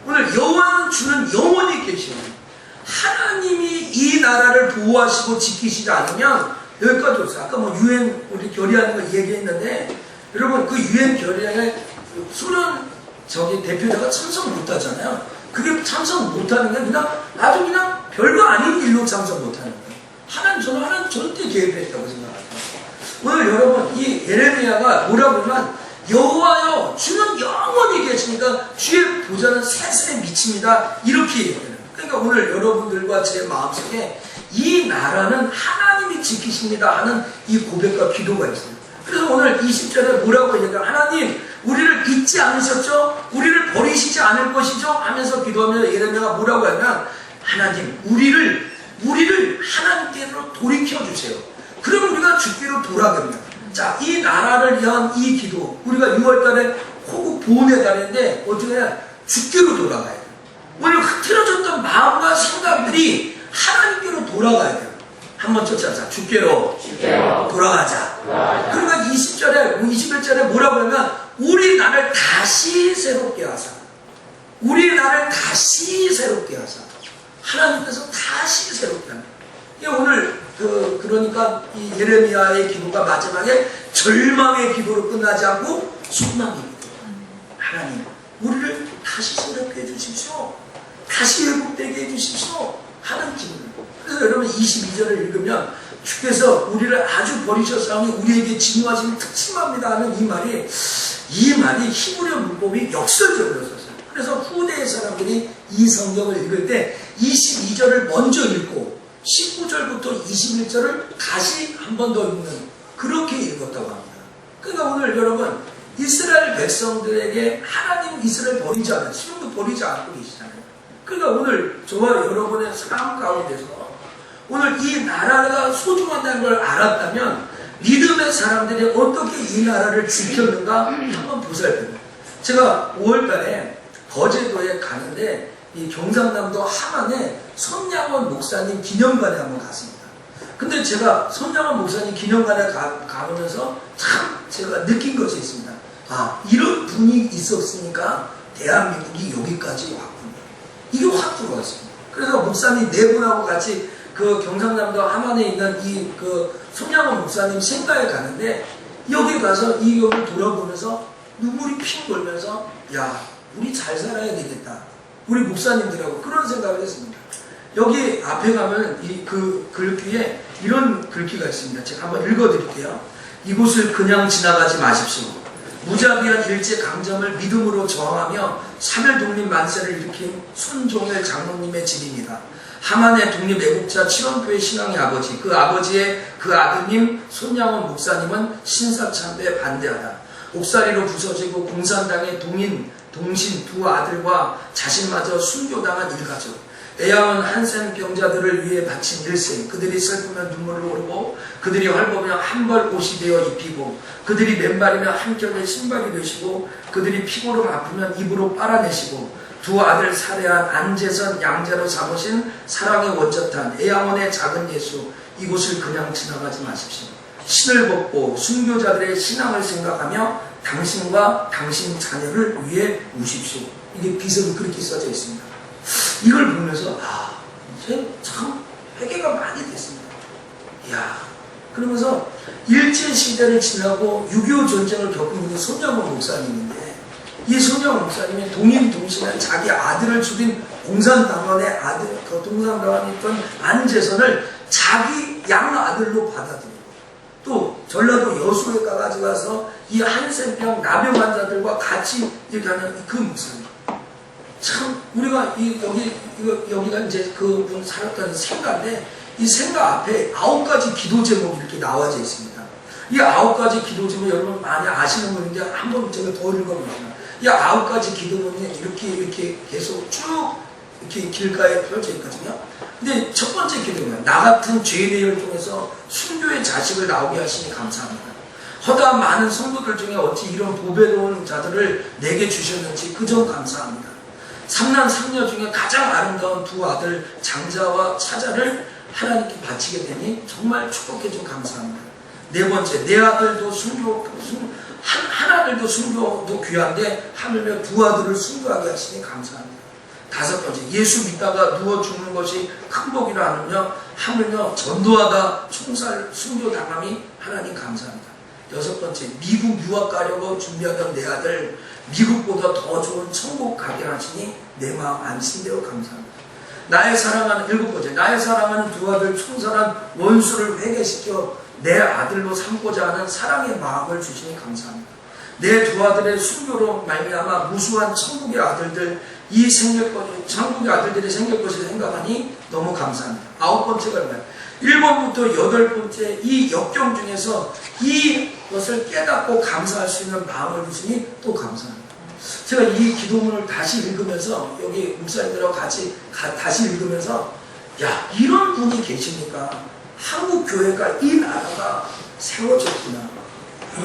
오늘 여호와는 주는 영원히 계시오. 하나님이 이 나라를 보호하시고 지키시지 않으면 여기까지 왔어요. 아까 뭐 유엔 우리 결의하는 거 얘기했는데 여러분 그 유엔 결의안에 소련 대표자가 참석 못하잖아요. 그게 참석 못하는 게 그냥 아주 그냥 별거 아닌 일로 참석 못하는 거예요. 저는 하나님 절대 개입했다고 생각합니다. 오늘 여러분 이 예레미야가 뭐라고 하면 여호와여 주는 영원히 계시니까 주의 보좌는 세세에 미칩니다. 이렇게 얘기해요. 그러니까 오늘 여러분들과 제 마음속에 이 나라는 하나님이 지키십니다 하는 이 고백과 기도가 있어요. 그래서 오늘 20절에 뭐라고 얘기해요? 하나님 우리를 잊지 않으셨죠? 우리를 버리시지 않을 것이죠? 하면서 기도하면 예레미야가 뭐라고 하면 하나님 우리를 하나님께로 돌이켜주세요. 그러면 우리가 주께로 돌아갑니다. 자, 이 나라를 위한 이 기도 우리가 6월달에 호국 보훈의 달인데 어떻게 해야 주께로 돌아가야 돼요. 오늘 흐트러졌던 마음과 생각들이 하나님께로 돌아가야 돼요. 한번 쫓아자. 주께로 돌아가자. 그러니까 20절에 21절에 뭐라고 하면 우리 나를 다시 새롭게 하사. 우리 나를 다시 새롭게 하사. 하나님께서 다시 새롭게 합니다. 오늘 그러니까 이 예레미야의 기도가 마지막에 절망의 기도로 끝나지 않고 소망의 기도. 하나님 우리를 다시 새롭게 해주십시오. 다시 회복되게 해주십시오 하는 기도. 그래서 여러분 22절을 읽으면 주께서 우리를 아주 버리셨사오니 우리에게 진노하심이 특심합니다 하는 이 말이 히브리어 문법이 역설적으로 썼어요. 그래서 후대의 사람들이 이 성경을 읽을 때 22절을 먼저 읽고 19절부터 21절을 다시 한 번 더 읽는 그렇게 읽었다고 합니다. 그러니까 오늘 여러분 이스라엘 백성들에게 하나님 이스라엘 버리지 않아요. 지금도 버리지 않고 계시잖아요. 그러니까 오늘 저와 여러분의 삶 가운데서 오늘 이 나라가 소중하다는 걸 알았다면 믿음의 사람들이 어떻게 이 나라를 지켰는가 한번 보살펴요. 제가 5월달에 거제도에 가는데 이 경상남도 함안에 손양원 목사님 기념관에 한번 갔습니다. 근데 제가 손양원 목사님 기념관에 가보면서 참 제가 느낀 것이 있습니다. 아, 이런 분이 있었으니까 대한민국이 여기까지 왔군요. 이게 확 들어왔습니다. 그래서 목사님 네 분하고 같이 그 경상남도 함안에 있는 이 손양원 목사님 생가에 가는데 여기 가서 이 경을 돌아보면서 눈물이 핑 돌면서 야, 우리 잘 살아야 되겠다. 우리 목사님들하고 그런 생각을 했습니다. 여기 앞에 가면 그 글귀에 이런 글귀가 있습니다. 제가 한번 읽어드릴게요. 이곳을 그냥 지나가지 마십시오. 무자비한 일제강점을 믿음으로 저항하며 사별 독립 만세를 일으킨 손종일 장로님의 집입니다. 함안의 독립애국자 칠원표의 신앙의 아버지, 그 아버지의 그 아드님 손양원 목사님은 신사참배에 반대하다. 옥살이로 부서지고 공산당의 동신 두 아들과 자신마저 순교당한 일가족. 애양은 한센 병자들을 위해 바친 일생. 그들이 슬프면 눈물을 오르고 그들이 헐벗으면 한벌 옷이 되어 입히고 그들이 맨발이면 한결의 신발이 되시고 그들이 피고름 아프면 입으로 빨아내시고 두 아들 살해한 안재선 양자로 삼으신 사랑의 원젓한 애양원의 작은 예수. 이곳을 그냥 지나가지 마십시오. 신을 벗고 순교자들의 신앙을 생각하며 당신과 당신 자녀를 위해 우십시오. 이게 비석이 그렇게 써져 있습니다. 이걸 보면서 이제 참 회개가 많이 됐습니다. 이야, 그러면서 일제시대를 지나고 6.25 전쟁을 겪은 분이 손양원 목사님인데 이 손양원 목사님이 동인동신한 자기 아들을 죽인 공산당원의 아들, 그 공산당원이 있던 안재선을 자기 양아들로 받아들이고 또 전라도 여수에 가가지고 이 한센병 나병 환자들과 같이 이렇게 하는 그 목사님. 참 우리가 여기가 이제 그분 살았던 생가인데 이 생가 앞에 9가지 기도 제목이 이렇게 나와져 있습니다. 이 9가지 기도 제목 여러분 많이 아시는 분인데 한번 제가 더 읽어보겠습니다. 이 9가지 기도문이 이렇게 계속 쭉 이렇게 길가에 펼쳐 있거든요. 근데 첫 번째 기도는 나 같은 죄인을 통해서 순교의 자식을 나오게 하시니 감사합니다. 허다한 많은 성도들 중에 어찌 이런 보배로운 자들을 내게 주셨는지 그점 감사합니다. 삼남 삼녀 중에 가장 아름다운 두 아들 장자와 차자를 하나님께 바치게 되니 정말 축복해 주 감사합니다. 네 번째, 내 아들도 한 아들도 순교도 귀한데 하물며 두 아들을 순교하게 하시니 감사합니다. 5번째, 예수 믿다가 누워 죽는 것이 큰 복이라 하물며 전도하다 총살 순교 당함이 하나님 감사합니다. 6번째, 미국 유학 가려고 준비하던 내 아들 미국보다 더 좋은 천국 가게 하시니 내 마음 안심되어 감사합니다. 나의 사랑하는 7번째, 나의 사랑하는 두 아들 총살한 원수를 회개시켜 내 아들로 삼고자 하는 사랑의 마음을 주시니 감사합니다. 내 두 아들의 순교로 말미암아 무수한 천국의 아들들이 천국의 아들들이 생길 것을 생각하니 너무 감사합니다. 9번째가 뭐예요? 1번부터 8번째 이 역경 중에서 이것을 깨닫고 감사할 수 있는 마음을 주시니 또 감사합니다. 제가 이 기도문을 다시 읽으면서 여기 목사님들하고 같이 다시 읽으면서 야, 이런 분이 계시니까 한국 교회가 이 나라가 세워졌구나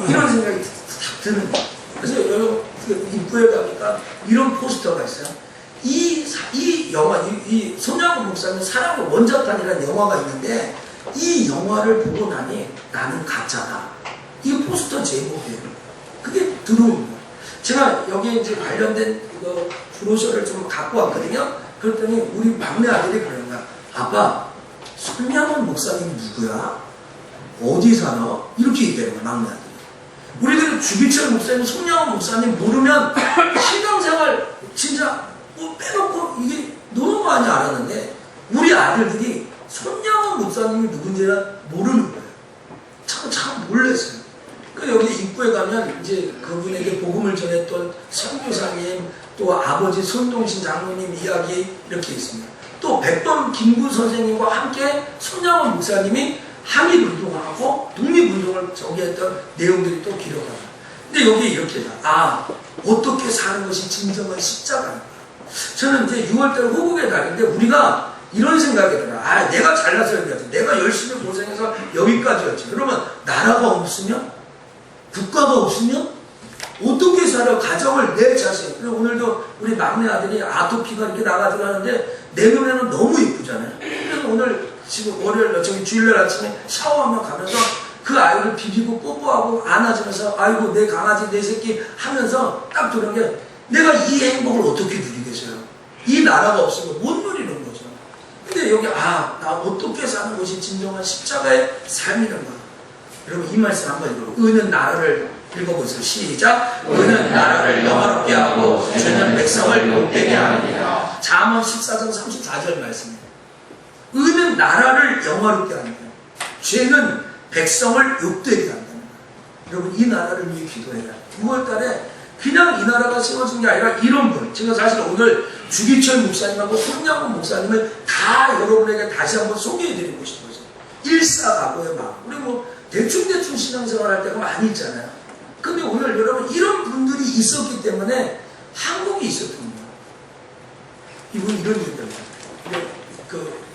이런 생각이 딱 드는 거예요. 그래서 여러분 입구에 가니까 이런 포스터가 있어요. 이 영화, 이 손양원 목사님 사랑의 원자탄이라는 영화가 있는데 이 영화를 보고 나니 나는 가짜다. 이 포스터 제목이에요. 그게 들어오는 거예요. 제가 여기에 이제 관련된 그 브로셔를 좀 갖고 왔거든요. 그랬더니 우리 막내 아들이 그러는 거야. 아빠, 손양원 목사님 누구야? 어디 살아? 이렇게 얘기하는 거야, 막내 아들이. 우리들은 주기철 목사님, 손양원 목사님 모르면 신앙생활 진짜 빼놓고 이게 너무 많이 알았는데 우리 아들들이 손양원 목사님이 누군지는 모르는 거예요. 참 몰랐어요. 그 여기 입구에 가면 이제 그분에게 복음을 전했던 선교사님, 또 아버지 손동신 장로님 이야기 이렇게 있습니다. 또 백범 김구 선생님과 함께 손양원 목사님이 항일운동하고 독립운동을 저기 했던 내용들이 또 기록합니다. 근데 여기 이렇게 어떻게 사는 것이 진정한 십자가인가. 저는 이제 6월달 호국의 달인데 우리가 이런 생각이 들어요. 내가 잘나서 여기까지, 내가 열심히 고생해서 여기까지였지. 그러면 나라가 없으면, 국가가 없으면 어떻게 살아? 가정을 내 자신. 그리고 오늘도 우리 막내 아들이 아토피가 이렇게 나가지고 하는데 내 눈에는 너무 예쁘잖아요. 그래서 오늘 지금 월요일, 주일날 아침에 샤워하며 가면서 그 아이를 비비고 뽀뽀하고 안아주면서 아이고 내 강아지 내 새끼 하면서 딱 들은 게 내가 이 행복을 어떻게 누리겠어요? 이 나라가 없으면 못 누리는 거죠. 근데 여기 나 어떻게 사는 것이 진정한 십자가의 삶이란가. 여러분 이 말씀 한번 읽어보세요. 의는 나라를 읽어보세요. 시작. 의는 나라를 영화롭게 하고 죄는 백성을 욕되게 합니다. 잠언 14장 34절 말씀입니다. 의는 나라를 영화롭게 합니다. 죄는 백성을 욕되게 한다. 여러분 이 나라를 위해 기도해야 6월달에 그냥 이 나라가 세워진 게 아니라 이런 분, 제가 사실 오늘 주기철 목사님하고 손양원 목사님을 다 여러분에게 다시 한번 소개해드리고 싶어요. 일사각오의 마음. 우리 대충 신앙생활 할 때가 많이 있잖아요. 근데 오늘 여러분 이런 분들이 있었기 때문에 한국이 있었던 거예요. 이분 이런 얘기합니다.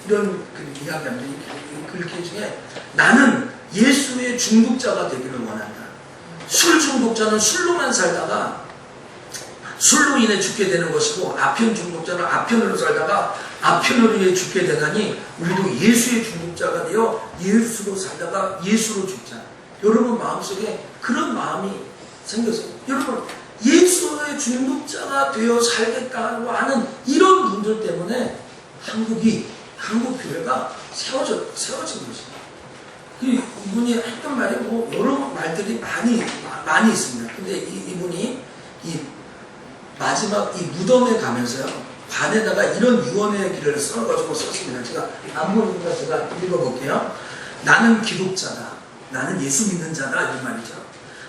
이런 이야기합니다. 글귀 중에 나는 예수의 중독자가 되기를 원한다. 술 중독자는 술로만 살다가 술로 인해 죽게 되는 것이고 아편 중독자는 아편으로 살다가 아편으로 인해 죽게 되다니 우리도 예수의 중독자가 되어 예수로 살다가 예수로 죽자. 여러분 마음속에 그런 마음이 생겼어요. 여러분 예수의 중독자가 되어 살겠다고 하는 이런 분들 때문에 한국 교회가 세워진 것입니다. 이분이 했던 말이 여러 말들이 많이 있습니다. 근데 이분이 마지막 이 무덤에 가면서요, 관에다가 이런 유언의 길을 써가지고 썼습니다. 제가 안 보니까 제가 읽어볼게요. 나는 기독자다. 나는 예수 믿는 자다. 이 말이죠.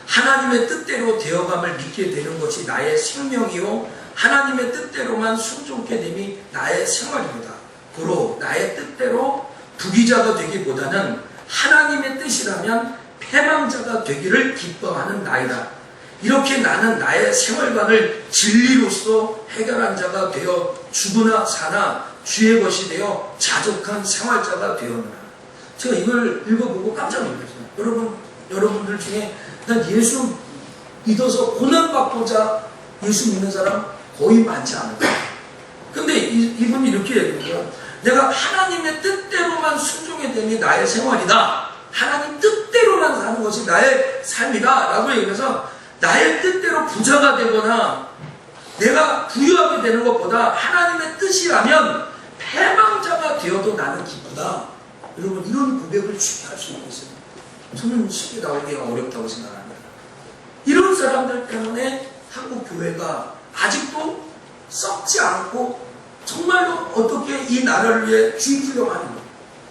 하나님의 뜻대로 되어감을 믿게 되는 것이 나의 생명이요. 하나님의 뜻대로만 순종케 됨이 나의 생활이로다. 고로 나의 뜻대로 부귀자가 되기보다는 하나님의 뜻이라면 패망자가 되기를 기뻐하는 나이다. 이렇게 나는 나의 생활관을 진리로서 해결한 자가 되어 죽으나 사나 주의 것이 되어 자족한 생활자가 되었느라. 제가 이걸 읽어보고 깜짝 놀랐어요. 여러분들 중에 난 예수 믿어서 고난받고자 예수 믿는 사람 거의 많지 않을 거예요. 근데 이분이 이렇게 얘기해요. 내가 하나님의 뜻대로만 순종해 됨이 나의 생활이다. 하나님 뜻대로만 사는 것이 나의 삶이다. 라고 얘기해서 나의 뜻대로 부자가 되거나 내가 부유하게 되는 것보다 하나님의 뜻이라면 패망자가 되어도 나는 기쁘다. 여러분, 이런 고백을 쉽게 할 수 있어요. 저는 쉽게 나오기가 어렵다고 생각합니다. 이런 사람들 때문에 한국 교회가 아직도 썩지 않고 정말로 어떻게 이 나라를 위해 주입하려고 하는 거예요.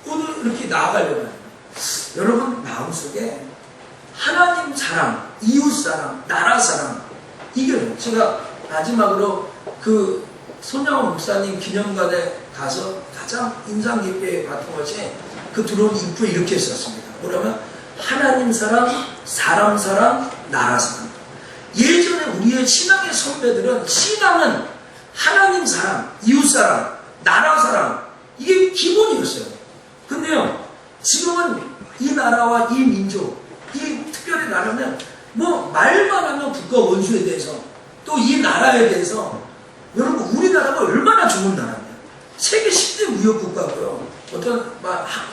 오늘 이렇게 나아가려고 하는 거예요. 여러분 마음속에 하나님 사랑, 이웃 사랑, 나라 사랑, 이게 제가 마지막으로 그 손양원 목사님 기념관에 가서 가장 인상 깊게 봤던 것이 그 들어온 입구에 이렇게 썼습니다. 뭐냐면 하나님 사랑, 사람 사랑, 나라 사랑. 예전에 우리의 신앙의 선배들은 신앙은 하나님 사랑, 이웃 사랑, 나라 사랑, 이게 기본이었어요. 근데요, 지금은 이 나라와 이 민족, 이 특별히 나라면 뭐 말만 하면 국가 원수에 대해서 또 이 나라에 대해서, 여러분 우리나라가 얼마나 좋은 나라입니다. 세계 10대 무역국가고요. 어떤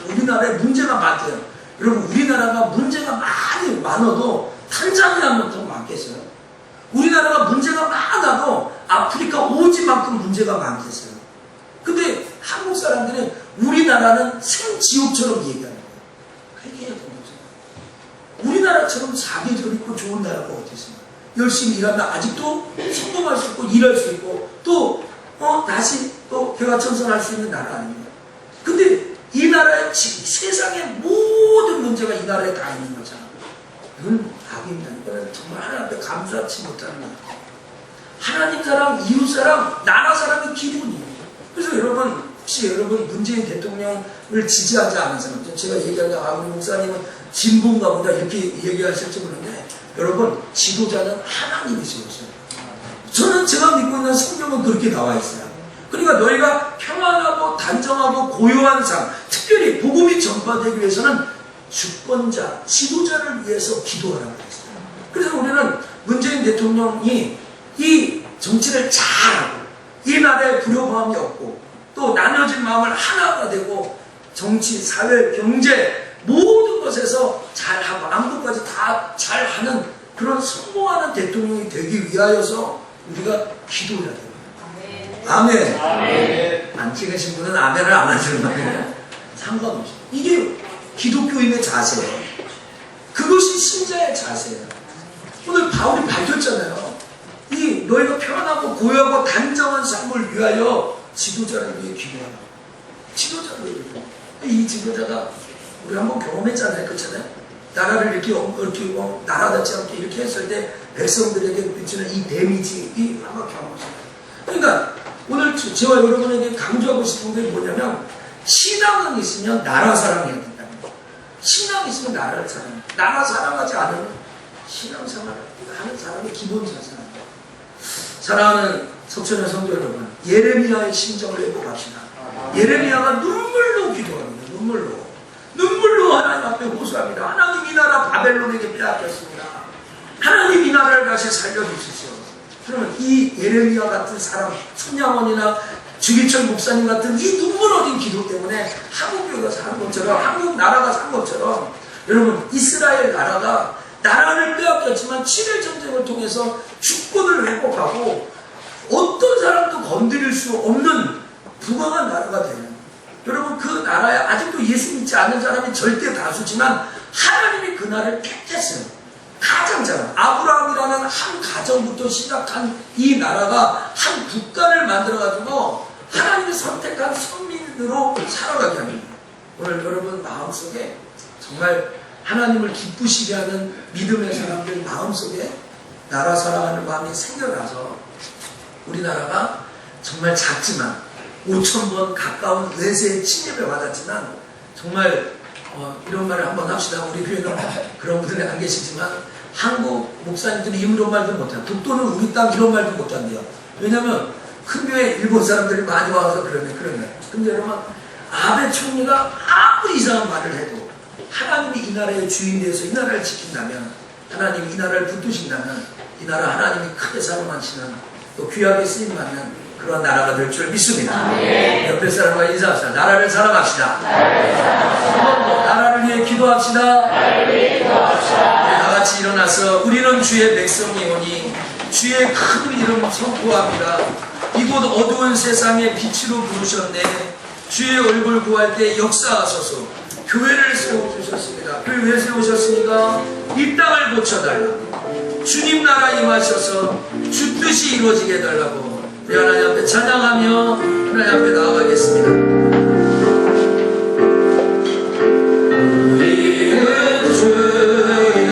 우리나라에 문제가 많대요. 여러분 우리나라가 문제가 많아도 탄자니아는 더 많겠어요. 우리나라가 문제가 많아도 아프리카 오지만큼 문제가 많겠어요. 근데 한국 사람들은 우리나라는 생지옥처럼 얘기하는 거예요. 회개해야 되는 거죠. 우리나라처럼 사계절 있고 좋은 나라가 어디 있습니까? 열심히 일하면 아직도 성공할 수 있고 일할 수 있고 또 다시 또 개화천선할 수 있는 나라 아닙니까? 근데 이 나라의 세상의 모든 문제가 이 나라에 다 있는 거잖아. 이건 악입니다. 이거는 정말 하나님 앞에 감수하지 못하는 거예요. 하나님 사랑, 이웃 사랑, 나라 사랑이 기본이에요. 그래서 여러분, 혹시 여러분 문재인 대통령을 지지하지 않은 사람, 제가 얘기하자 우리 목사님은 진보인가 보다 이렇게 얘기하실지 모르는데, 여러분 지도자는 하나님이 세우세요. 저는 제가 믿고 있는 성경은 그렇게 나와 있어요. 그러니까 너희가 평안하고 단정하고 고요한 삶, 특별히 복음이 전파되기 위해서는 주권자, 지도자를 위해서 기도하라고 했어요. 그래서 우리는 문재인 대통령이 이 정치를 잘하고 이 나라에 불협화음이 없고 또 나눠진 마음을 하나가 되고 정치, 사회, 경제 모든 것에서 잘하고 안보까지 다 잘하는 그런 성공하는 대통령이 되기 위하여서 우리가 기도해야 돼요. 아멘. 아멘. 안 찍으신 분은 아멘을 안 하시는 거예요. 상관없어요. 이게 기독교인의 자세예요. 그것이 신자의 자세예요. 오늘 바울이 밝혔잖아요. 이 너희가 편하고 고요하고 단정한 삶을 위하여 지도자를 위해 기도하라. 지도자를 위해. 이 지도자가 우리 한번 경험했잖아요. 그렇잖아요. 나라를 이렇게 나라답지 않게 이렇게 했을 때 백성들에게 비치는 이 데미지, 이 한번 경험했어요. 그러니까 오늘 저와 여러분에게 강조하고 싶은 게 뭐냐면, 신앙은 있으면 나라 사랑해야 된다는 거예요. 신앙이 있으면 나라를 사랑해요. 나라 사랑하지 않으면 신앙생활을 하는 사람의 기본 자세입니다. 사랑하는 석천의 성도 여러분, 예레미야의 심정을 회복합시다. 예레미야가 눈물로 기도합니다. 눈물로 하나님 앞에 호소합니다. 하나님, 이 나라 바벨론에게 빼앗겼습니다. 하나님, 이 나라를 다시 살려주십시오. 그러면 이 예레미야 같은 사람, 손양원이나 주기철 목사님 같은 이 눈물 어린 기도 때문에 한국 교회가 사는 것처럼, 한국 나라가 산 것처럼, 여러분 이스라엘 나라가 나라를 빼앗겼지만 7일 전쟁을 통해서 주권을 회복하고 어떤 사람도 건드릴 수 없는 부강한 나라가 되는, 여러분 그 나라에 아직도 예수 믿지 않는 사람이 절대 다수지만 하나님이 그 나라를 택했어요. 가장자라 아브라함이라는 한 가정부터 시작한 이 나라가 한 국가를 만들어가지고 하나님이 선택한 선민으로 살아가게 합니다. 오늘 여러분 마음속에 정말 하나님을 기쁘시게 하는 믿음의 사람들 마음속에 나라 사랑하는 마음이 생겨나서 우리나라가 정말 작지만 5,000번 가까운 외세의 침입을 받았지만 정말 이런 말을 한번 합시다. 우리 교회는 그런 분들이 안 계시지만 한국 목사님들이 이런 말도 못해요. 독도는 우리 땅 이런 말도 못한대요. 왜냐면 큰 교회 일본 사람들이 많이 와서 그러네. 근데 여러분 아베 총리가 아무리 이상한 말을 해도 하나님이 이 나라의 주인 되어서 이 나라를 지킨다면, 하나님이 이 나라를 붙드신다면 이 나라 하나님이 크게 사랑하시는 또 귀하게 쓰임받는 그런 나라가 될 줄 믿습니다. 옆에 사람과 인사합시다. 나라를 사랑합시다. 나라를 위해 기도합시다. 같이 일어나서 우리는 주의 백성이오니 주의 큰 이름 선포합니다. 이곳 어두운 세상의 빛으로 부르셨네. 주의 얼굴 구할 때 역사하소서. 교회를 세워주셨습니다. 교회 왜 세우셨습니까? 이 땅을 고쳐달라. 주님 나라 임하셔서 주 뜻이 이루어지게 해달라고 우리 하나님 앞에 찬양하며 하나님 앞에 나아가겠습니다.